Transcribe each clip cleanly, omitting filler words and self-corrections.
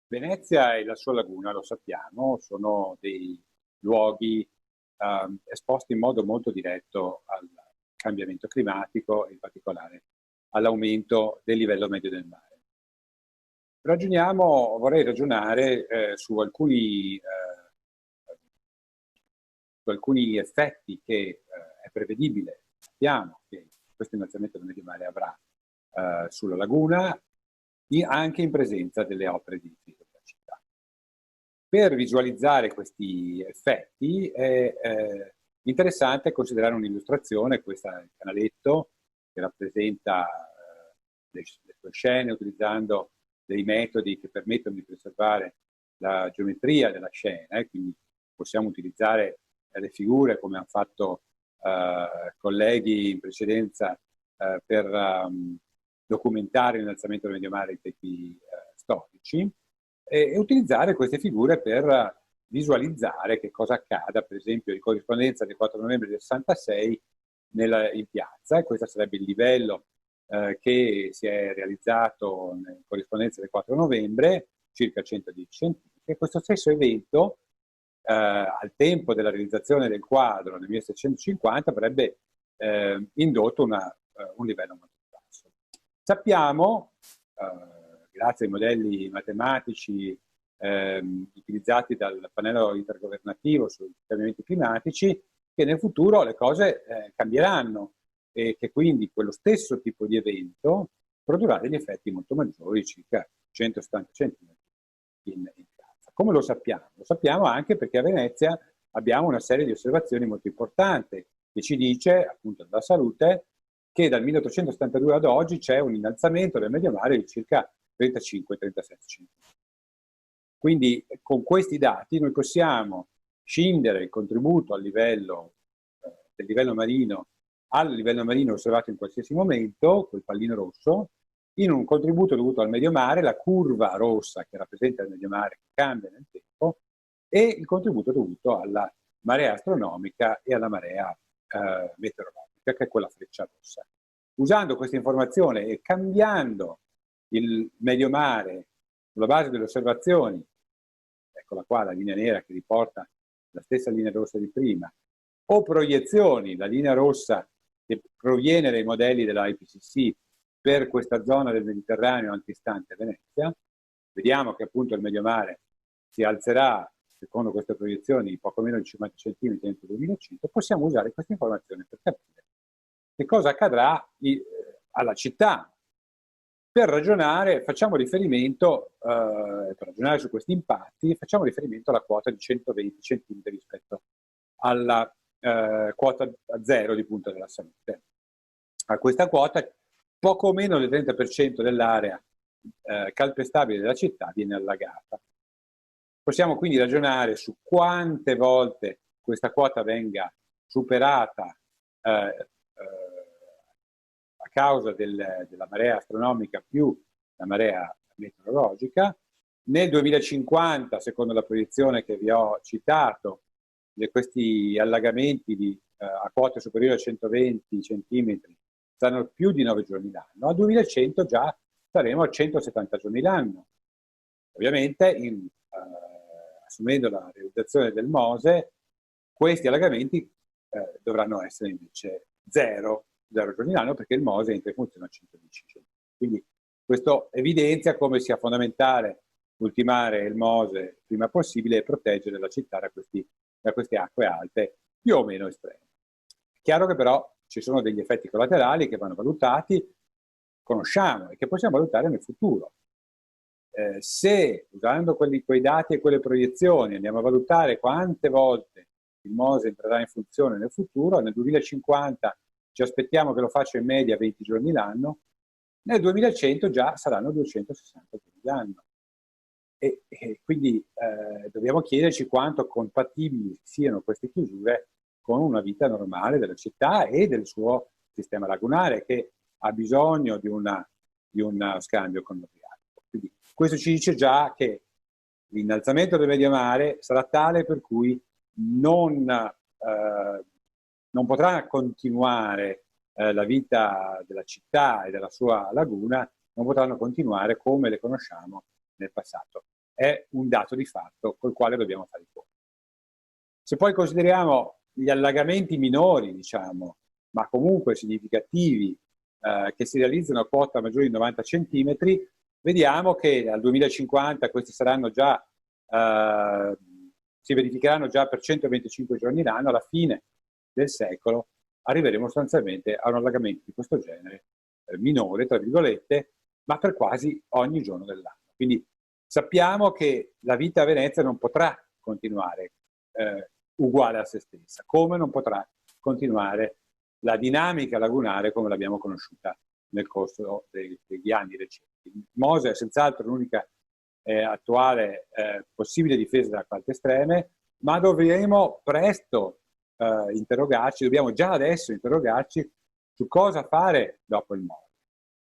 Venezia e la sua laguna, lo sappiamo, sono dei luoghi esposti in modo molto diretto al cambiamento climatico e in particolare all'aumento del livello medio del mare. Vorrei ragionare su alcuni effetti che è prevedibile, sappiamo che questo innalzamento del medio mare avrà sulla laguna, anche in presenza delle opere di edificio della città. Per visualizzare questi effetti è interessante considerare un'illustrazione, questa è il canaletto che rappresenta le sue scene utilizzando dei metodi che permettono di preservare la geometria della scena, e quindi possiamo utilizzare le figure come hanno fatto colleghi in precedenza per documentare l'innalzamento del medio mare in tempi storici e utilizzare queste figure per visualizzare che cosa accada, per esempio, in corrispondenza del 4 novembre del 66 in piazza, e questo sarebbe il livello che si è realizzato in corrispondenza del 4 novembre, circa 110 cm. E questo stesso evento, al tempo della realizzazione del quadro nel 1750, avrebbe indotto un livello molto basso. Sappiamo, grazie ai modelli matematici utilizzati dal pannello intergovernativo sui cambiamenti climatici, che nel futuro le cose cambieranno e che quindi quello stesso tipo di evento produrrà degli effetti molto maggiori, circa 170 cm in piazza. Come lo sappiamo? Lo sappiamo anche perché a Venezia abbiamo una serie di osservazioni molto importanti che ci dice, appunto, della salute, che dal 1872 ad oggi c'è un innalzamento del medio mare di circa 35-37 cm. Quindi con questi dati noi possiamo scindere il contributo al livello, del livello marino al livello marino osservato in qualsiasi momento, quel pallino rosso, in un contributo dovuto al medio mare, la curva rossa che rappresenta il medio mare che cambia nel tempo, e il contributo dovuto alla marea astronomica e alla marea meteorologica, che è quella freccia rossa. Usando questa informazione e cambiando il medio mare sulla base delle osservazioni, eccola qua la linea nera che riporta la stessa linea rossa di prima, o proiezioni, la linea rossa che proviene dai modelli della IPCC per questa zona del Mediterraneo antistante Venezia, vediamo che appunto il medio mare si alzerà, secondo queste proiezioni, di poco meno di 50 cm entro il 2100, possiamo usare questa informazione per capire che cosa accadrà alla città. Per ragionare, facciamo riferimento, per ragionare su questi impatti, facciamo riferimento alla quota di 120 cm rispetto alla quota zero di Punta della Salute. A questa quota poco meno del 30% dell'area calpestabile della città viene allagata. Possiamo quindi ragionare su quante volte questa quota venga superata a causa della marea astronomica più la marea meteorologica. Nel 2050, secondo la proiezione che vi ho citato, questi allagamenti a quote superiori a 120 cm saranno più di 9 giorni l'anno. Al 2100 già saremo a 170 giorni l'anno. Ovviamente, assumendo la realizzazione del MOSE, questi allagamenti dovranno essere invece 0 giorni l'anno, perché il MOSE entra in funzione a 110 cm. Quindi questo evidenzia come sia fondamentale ultimare il MOSE il prima possibile e proteggere la città da queste acque alte più o meno estreme. È chiaro che però ci sono degli effetti collaterali che vanno valutati, conosciamo e che possiamo valutare nel futuro. Se usando quei dati e quelle proiezioni andiamo a valutare quante volte il MOSE entrerà in funzione nel futuro, nel 2050 ci aspettiamo che lo faccia in media 20 giorni l'anno, nel 2100 già saranno 260 giorni l'anno. E quindi dobbiamo chiederci quanto compatibili siano queste chiusure con una vita normale della città e del suo sistema lagunare, che ha bisogno di un scambio con il rialto. Quindi questo ci dice già che l'innalzamento del medio mare sarà tale per cui non potrà continuare la vita della città e della sua laguna, non potranno continuare come le conosciamo nel passato. è un dato di fatto col quale dobbiamo fare i conti. Se poi consideriamo gli allagamenti minori, diciamo, ma comunque significativi, che si realizzano a quota maggiore di 90 centimetri, vediamo che al 2050 questi saranno già, si verificheranno già per 125 giorni l'anno. Alla fine del secolo arriveremo sostanzialmente a un allagamento di questo genere, minore, tra virgolette, ma per quasi ogni giorno dell'anno. Quindi sappiamo che la vita a Venezia non potrà continuare uguale a se stessa, come non potrà continuare la dinamica lagunare come l'abbiamo conosciuta nel corso degli anni recenti. Mose è senz'altro l'unica attuale possibile difesa da qualche estreme, ma dovremo presto interrogarci, dobbiamo già adesso interrogarci su cosa fare dopo il Mose.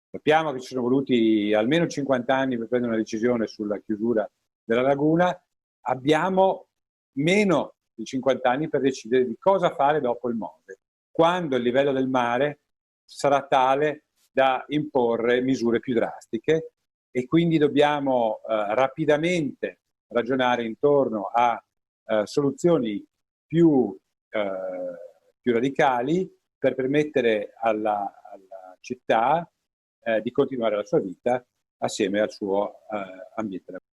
Sappiamo che ci sono voluti almeno 50 anni per prendere una decisione sulla chiusura della laguna, abbiamo meno di 50 anni per decidere di cosa fare dopo il Mose, quando il livello del mare sarà tale da imporre misure più drastiche, e quindi dobbiamo rapidamente ragionare intorno a soluzioni più radicali per permettere alla città di continuare la sua vita assieme al suo ambiente.